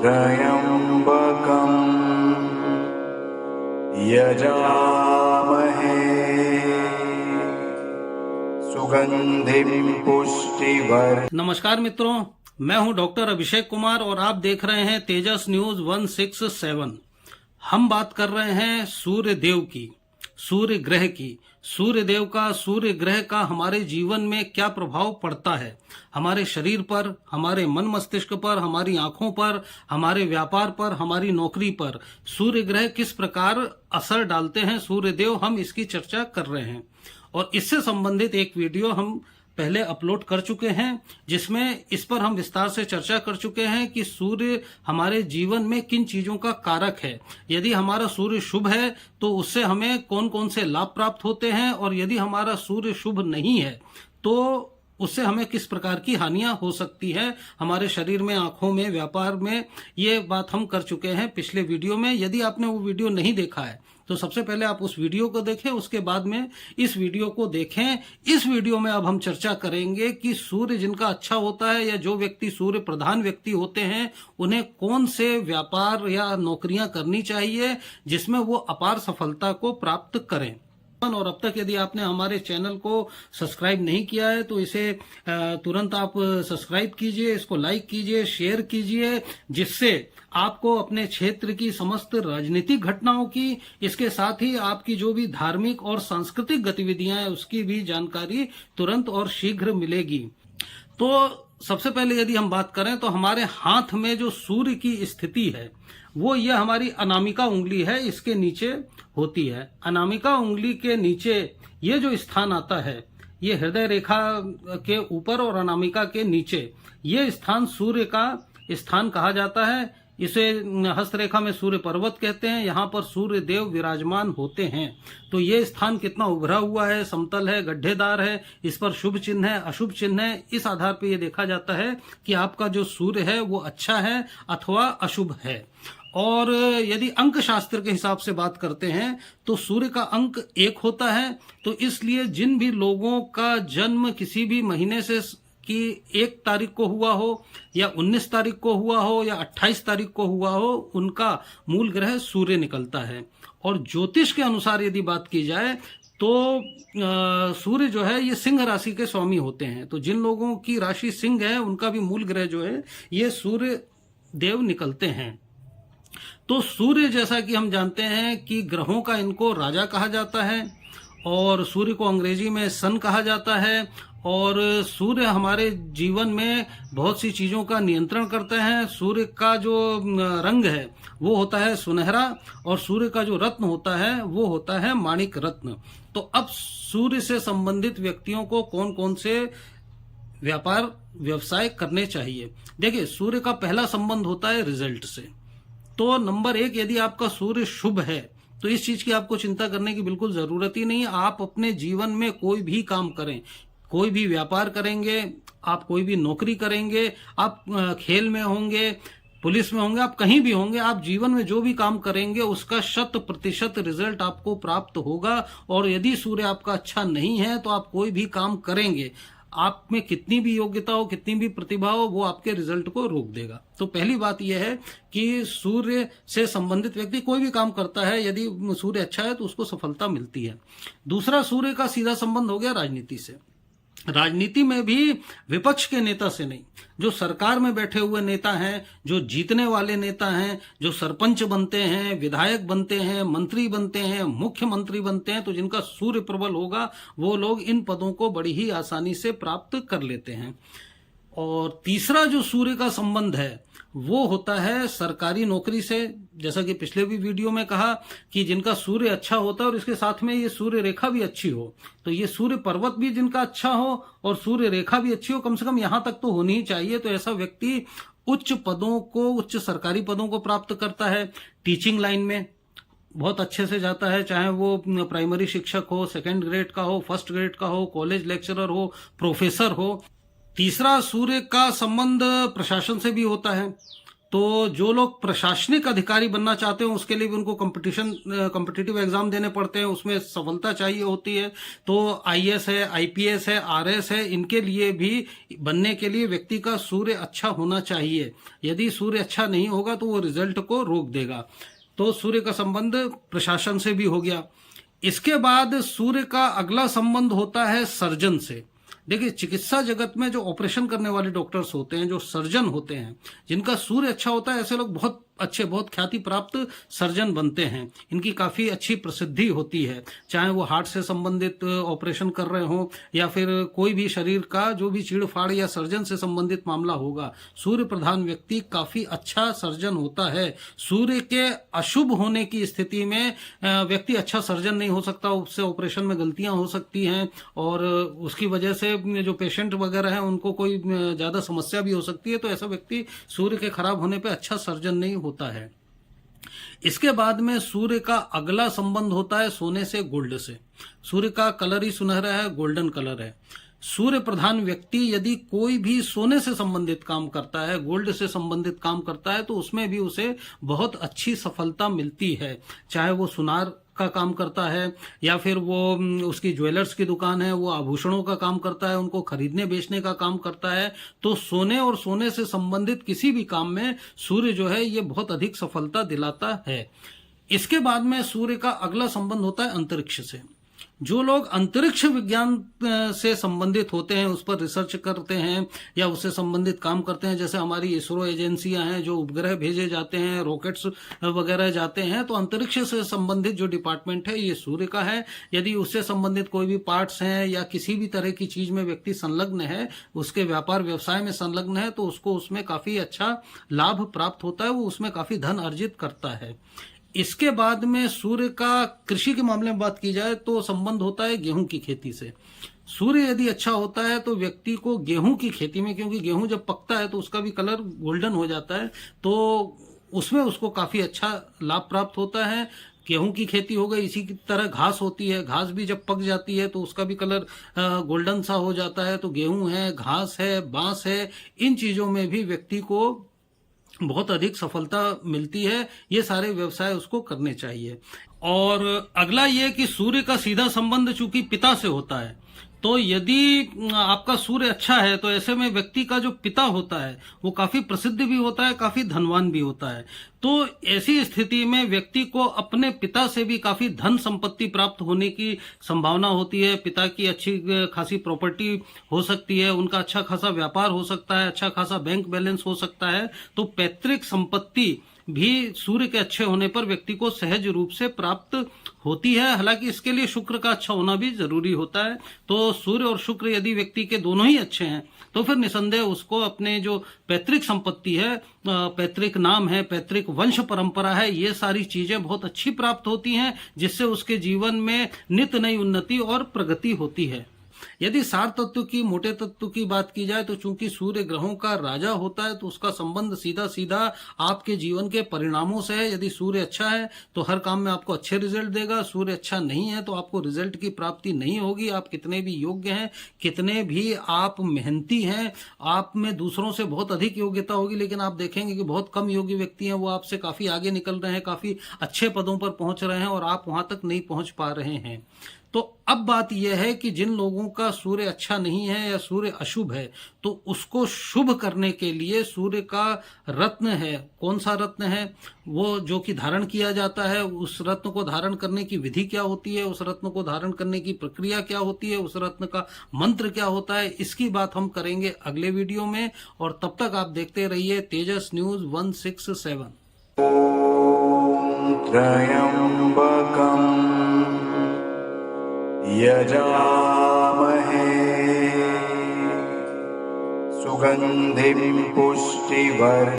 त्र्यम्बकं यजामहे सुगंधिं पुष्टिवर्धनम्। नमस्कार मित्रों, मैं हूं डॉक्टर अभिषेक कुमार और आप देख रहे हैं तेजस न्यूज 167। हम बात कर रहे हैं सूर्य देव की, सूर्य ग्रह की। सूर्य देव का, सूर्य ग्रह का हमारे जीवन में क्या प्रभाव पड़ता है, हमारे शरीर पर, हमारे मन मस्तिष्क पर, हमारी आंखों पर, हमारे व्यापार पर, हमारी नौकरी पर सूर्य ग्रह किस प्रकार असर डालते हैं सूर्य देव, हम इसकी चर्चा कर रहे हैं। और इससे संबंधित एक वीडियो हम पहले अपलोड कर चुके हैं, जिसमें इस पर हम विस्तार से चर्चा कर चुके हैं कि सूर्य हमारे जीवन में किन चीजों का कारक है। यदि हमारा सूर्य शुभ है तो उससे हमें कौन कौन से लाभ प्राप्त होते हैं, और यदि हमारा सूर्य शुभ नहीं है तो उससे हमें किस प्रकार की हानियां हो सकती है हमारे शरीर में, आंखों में, व्यापार में। ये बात हम कर चुके हैं पिछले वीडियो में। यदि आपने वो वीडियो नहीं देखा है तो सबसे पहले आप उस वीडियो को देखें, उसके बाद में इस वीडियो को देखें। इस वीडियो में अब हम चर्चा करेंगे कि सूर्य जिनका अच्छा होता है या जो व्यक्ति सूर्य प्रधान व्यक्ति होते हैं उन्हें कौन से व्यापार या नौकरियां करनी चाहिए जिसमें वो अपार सफलता को प्राप्त करें। और अब तक यदि आपने हमारे चैनल को सब्सक्राइब नहीं किया है तो इसे तुरंत आप सब्सक्राइब कीजिए, इसको लाइक कीजिए, शेयर कीजिए, जिससे आपको अपने क्षेत्र की समस्त राजनीतिक घटनाओं की, इसके साथ ही आपकी जो भी धार्मिक और सांस्कृतिक गतिविधियां हैं उसकी भी जानकारी तुरंत और शीघ्र मिलेगी। तो सबसे पहले यदि हम बात करें तो हमारे हाथ में जो सूर्य की स्थिति है वो यह हमारी अनामिका उंगली है, इसके नीचे होती है। अनामिका उंगली के नीचे ये जो स्थान आता है, ये हृदय रेखा के ऊपर और अनामिका के नीचे ये स्थान सूर्य का स्थान कहा जाता है। इसे हस्तरेखा में सूर्य पर्वत कहते हैं। यहाँ पर सूर्य देव विराजमान होते हैं। तो ये स्थान कितना उभरा हुआ है, समतल है, गड्ढेदार है, इस पर शुभ चिन्ह है, अशुभ चिन्ह है, इस आधार पर यह देखा जाता है कि आपका जो सूर्य है वो अच्छा है अथवा अशुभ है। और यदि अंक शास्त्र के हिसाब से बात करते हैं तो सूर्य का अंक 1 होता है। तो इसलिए जिन भी लोगों का जन्म किसी भी महीने से कि 1 तारीख को हुआ हो या 19 तारीख को हुआ हो या 28 तारीख को हुआ हो, उनका मूल ग्रह सूर्य निकलता है। और ज्योतिष के अनुसार यदि बात की जाए तो सूर्य जो है ये सिंह राशि के स्वामी होते हैं। तो जिन लोगों की राशि सिंह है उनका भी मूल ग्रह जो है ये सूर्य देव निकलते हैं। तो सूर्य, जैसा कि हम जानते हैं कि ग्रहों का इनको राजा कहा जाता है, और सूर्य को अंग्रेजी में सन कहा जाता है। और सूर्य हमारे जीवन में बहुत सी चीज़ों का नियंत्रण करते हैं। सूर्य का जो रंग है वो होता है सुनहरा, और सूर्य का जो रत्न होता है वो होता है माणिक रत्न। तो अब सूर्य से संबंधित व्यक्तियों को कौन कौन से व्यापार व्यवसाय करने चाहिए। देखिए, सूर्य का पहला संबंध होता है रिजल्ट से। तो नंबर 1, यदि आपका सूर्य शुभ है तो इस चीज की आपको चिंता करने की बिल्कुल जरूरत ही नहीं। आप अपने जीवन में कोई भी काम करें, कोई भी व्यापार करेंगे, आप कोई भी नौकरी करेंगे, आप खेल में होंगे, पुलिस में होंगे, आप कहीं भी होंगे, आप जीवन में जो भी काम करेंगे उसका 100% रिजल्ट आपको प्राप्त होगा। और यदि सूर्य आपका अच्छा नहीं है तो आप कोई भी काम करेंगे, आप में कितनी भी योग्यता हो, कितनी भी प्रतिभा हो, वो आपके रिजल्ट को रोक देगा। तो पहली बात यह है कि सूर्य से संबंधित व्यक्ति कोई भी काम करता है, यदि सूर्य अच्छा है तो उसको सफलता मिलती है। दूसरा, सूर्य का सीधा संबंध हो गया राजनीति से। राजनीति में भी विपक्ष के नेता से नहीं, जो सरकार में बैठे हुए नेता हैं, जो जीतने वाले नेता हैं, जो सरपंच बनते हैं, विधायक बनते हैं, मंत्री बनते हैं, मुख्यमंत्री बनते हैं, तो जिनका सूर्य प्रबल होगा वो लोग इन पदों को बड़ी ही आसानी से प्राप्त कर लेते हैं। और तीसरा जो सूर्य का संबंध है वो होता है सरकारी नौकरी से। जैसा कि पिछले भी वीडियो में कहा कि जिनका सूर्य अच्छा होता है और इसके साथ में ये सूर्य रेखा भी अच्छी हो, तो ये सूर्य पर्वत भी जिनका अच्छा हो और सूर्य रेखा भी अच्छी हो, कम से कम यहां तक तो होनी ही चाहिए, तो ऐसा व्यक्ति उच्च पदों को, उच्च सरकारी पदों को प्राप्त करता है। टीचिंग लाइन में बहुत अच्छे से जाता है, चाहे वो प्राइमरी शिक्षक हो, 2nd ग्रेड का हो, 1st ग्रेड का हो, कॉलेज लेक्चरर हो, प्रोफेसर हो। तीसरा, सूर्य का संबंध प्रशासन से भी होता है। तो जो लोग प्रशासनिक अधिकारी बनना चाहते हैं उसके लिए भी उनको कॉम्पिटिटिव एग्जाम देने पड़ते हैं, उसमें सफलता चाहिए होती है। तो आईएएस है, आईपीएस है, आरएस है, इनके लिए भी बनने के लिए व्यक्ति का सूर्य अच्छा होना चाहिए। यदि सूर्य अच्छा नहीं होगा तो वो रिजल्ट को रोक देगा। तो सूर्य का संबंध प्रशासन से भी हो गया। इसके बाद सूर्य का अगला संबंध होता है सर्जन से। देखिए, चिकित्सा जगत में जो ऑपरेशन करने वाले डॉक्टर्स होते हैं, जो सर्जन होते हैं, जिनका सूर्य अच्छा होता है, ऐसे लोग बहुत अच्छे, बहुत ख्याति प्राप्त सर्जन बनते हैं। इनकी काफी अच्छी प्रसिद्धि होती है, चाहे वो हार्ट से संबंधित ऑपरेशन कर रहे हो या फिर कोई भी शरीर का जो भी चीड़-फाड़ या सर्जन से संबंधित मामला होगा, सूर्य प्रधान व्यक्ति काफी अच्छा सर्जन होता है। सूर्य के अशुभ होने की स्थिति में व्यक्ति अच्छा सर्जन नहीं हो सकता, उससे ऑपरेशन में गलतियां हो सकती हैं और उसकी वजह से जो पेशेंट वगैरह हैं उनको कोई ज्यादा समस्या भी हो सकती है। तो ऐसा व्यक्ति सूर्य के खराब होने पे अच्छा सर्जन नहीं होता है। इसके बाद में सूर्य का अगला संबंध होता है सोने से, गोल्ड से। सूर्य का कलर ही सुनहरा है, गोल्डन कलर है। सूर्य प्रधान व्यक्ति यदि कोई भी सोने से संबंधित काम करता है, गोल्ड से संबंधित काम करता है, तो उसमें भी उसे बहुत अच्छी सफलता मिलती है। चाहे वो सुनार का काम करता है या फिर वो उसकी ज्वेलर्स की दुकान है, वो आभूषणों का काम करता है, उनको खरीदने बेचने का काम करता है, तो सोने और सोने से संबंधित किसी भी काम में सूर्य जो है ये बहुत अधिक सफलता दिलाता है। इसके बाद में सूर्य का अगला संबंध होता है अंतरिक्ष से। जो लोग अंतरिक्ष विज्ञान से संबंधित होते हैं, उस पर रिसर्च करते हैं या उससे संबंधित काम करते हैं, जैसे हमारी इसरो एजेंसियां हैं, जो उपग्रह भेजे जाते हैं, रॉकेट्स वगैरह जाते हैं, तो अंतरिक्ष से संबंधित जो डिपार्टमेंट है ये सूर्य का है। यदि उससे संबंधित कोई भी पार्ट्स हैं या किसी भी तरह की चीज में व्यक्ति संलग्न है, उसके व्यापार व्यवसाय में संलग्न है, तो उसको उसमें काफी अच्छा लाभ प्राप्त होता है, वो उसमें काफी धन अर्जित करता है। इसके बाद में सूर्य का कृषि के मामले में बात की जाए तो संबंध होता है गेहूं की खेती से। सूर्य यदि अच्छा होता है तो व्यक्ति को गेहूं की खेती में, क्योंकि गेहूं जब पकता है तो उसका भी कलर गोल्डन हो जाता है, तो उसमें उसको काफी अच्छा लाभ प्राप्त होता है। गेहूं की खेती हो गई, इसी की तरह घास होती है, घास भी जब पक जाती है तो उसका भी कलर गोल्डन सा हो जाता है। तो गेहूं है, घास है, बांस है, इन चीजों में भी व्यक्ति को बहुत अधिक सफलता मिलती है। ये सारे व्यवसाय उसको करने चाहिए। और अगला ये कि सूर्य का सीधा संबंध चूंकि पिता से होता है, तो यदि आपका सूर्य अच्छा है तो ऐसे में व्यक्ति का जो पिता होता है वो काफी प्रसिद्ध भी होता है, काफी धनवान भी होता है। तो ऐसी स्थिति में व्यक्ति को अपने पिता से भी काफी धन संपत्ति प्राप्त होने की संभावना होती है। पिता की अच्छी खासी प्रॉपर्टी हो सकती है, उनका अच्छा खासा व्यापार हो सकता है, अच्छा खासा बैंक बैलेंस हो सकता है। तो पैतृक संपत्ति भी सूर्य के अच्छे होने पर व्यक्ति को सहज रूप से प्राप्त होती है। हालांकि इसके लिए शुक्र का अच्छा होना भी जरूरी होता है। तो सूर्य और शुक्र यदि व्यक्ति के दोनों ही अच्छे हैं तो फिर निसंदेह उसको अपने जो पैतृक संपत्ति है, पैतृक नाम है, पैतृक वंश परंपरा है, ये सारी चीजें बहुत अच्छी प्राप्त होती हैं, जिससे उसके जीवन में नित नई उन्नति और प्रगति होती है। यदि सार तत्व की, मोटे तत्व की बात की जाए तो चूंकि सूर्य ग्रहों का राजा होता है तो उसका संबंध सीधा सीधा आपके जीवन के परिणामों से है। यदि सूर्य अच्छा है तो हर काम में आपको अच्छे रिजल्ट देगा, सूर्य अच्छा नहीं है तो आपको रिजल्ट की प्राप्ति नहीं होगी। आप कितने भी योग्य हैं, कितने भी आप मेहनती हैं, आप में दूसरों से बहुत अधिक योग्यता होगी, लेकिन आप देखेंगे कि बहुत कम योग्य व्यक्ति हैं, वो आपसे काफी आगे निकल रहे हैं, काफी अच्छे पदों पर पहुंच रहे हैं और आप वहां तक नहीं पहुंच पा रहे हैं। तो अब बात यह है कि जिन लोगों का सूर्य अच्छा नहीं है या सूर्य अशुभ है, तो उसको शुभ करने के लिए सूर्य का रत्न है। कौन सा रत्न है वो जो कि धारण किया जाता है, उस रत्न को धारण करने की विधि क्या होती है, उस रत्न को धारण करने की प्रक्रिया क्या होती है, उस रत्न का मंत्र क्या होता है, इसकी बात हम करेंगे अगले वीडियो में। और तब तक आप देखते रहिए तेजस न्यूज 167। त्र्यंबकम् यजामहे सुगंधिं पुष्टिवर्धनम्